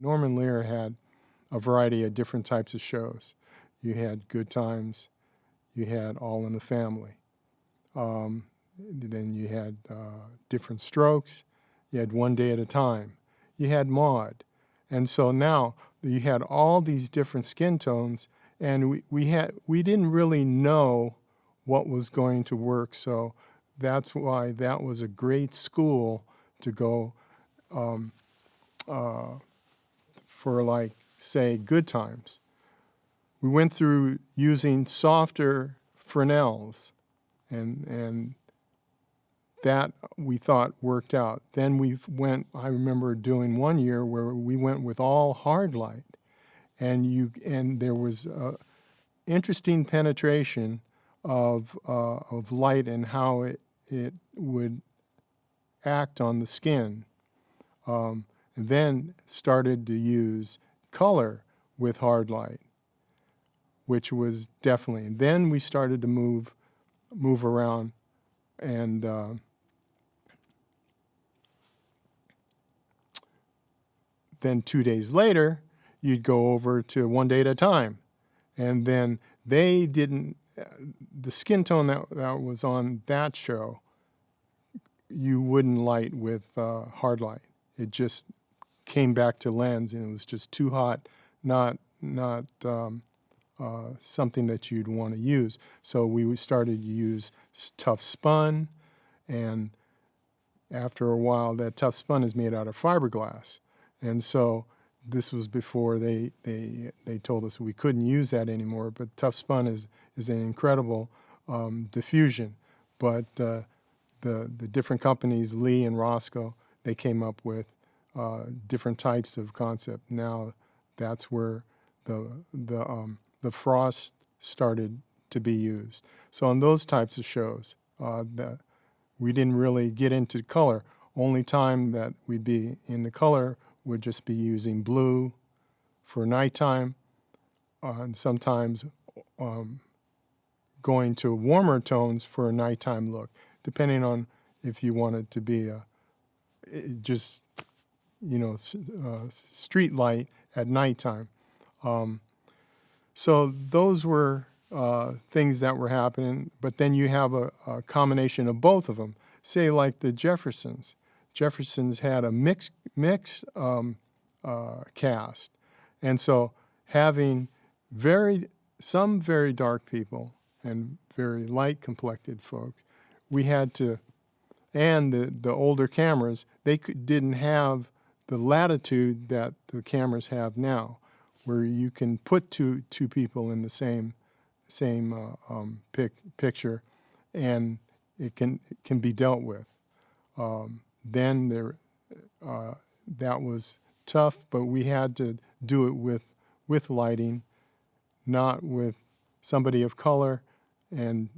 Norman Lear had a variety of different types of shows. You had Good Times, you had All in the Family. Then you had Different Strokes, you had One Day at a Time, you had Maude. And so now you had all these different skin tones, and we didn't really know what was going to work, so that's why that was a great school to go for, like, say, Good Times. We went through using softer Fresnels, and that we thought worked out. Then I remember doing one year where we went with all hard light, and there was interesting penetration of light and how it would act on the skin. And then started to use color with hard light, which was definitely. And then we started to move around, and then 2 days later, you'd go over to One Day at a Time, and then they didn't. The skin tone that was on that show, you wouldn't light with hard light. It just came back to lens, and it was just too hot, not something that you'd want to use. So we started to use tough spun, and after a while, that tough spun is made out of fiberglass. And so this was before they told us we couldn't use that anymore, but tough spun is an incredible diffusion. But the different companies, Lee and Roscoe, they came up with different types of concept. Now that's where the frost started to be used. So on those types of shows, we didn't really get into color. Only time that we'd be in the color would just be using blue for nighttime, and sometimes going to warmer tones for a nighttime look, depending on if you want it to be just, street light at nighttime. So those were things that were happening, but then you have a combination of both of them. Say like the Jeffersons. Jeffersons had a mixed cast, and so having some very dark people and very light complected folks, we had to, and the older cameras, they didn't have the latitude that the cameras have now, where you can put two people in the same picture, and it can be dealt with. Then that was tough, but we had to do it with lighting, not with somebody of color, and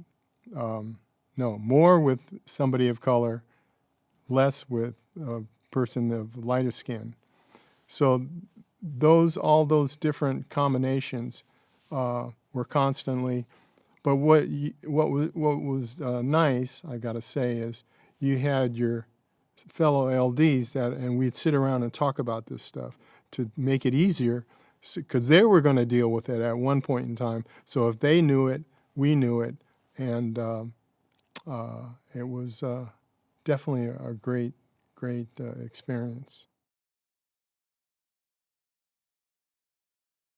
more with somebody of color, less with a person of lighter skin. So all those different combinations were constantly. But what was nice, I got to say, is you had your fellow LDs and we'd sit around and talk about this stuff to make it easier, because they were going to deal with it at one point in time. So if they knew it, we knew it, and it was definitely a great experience.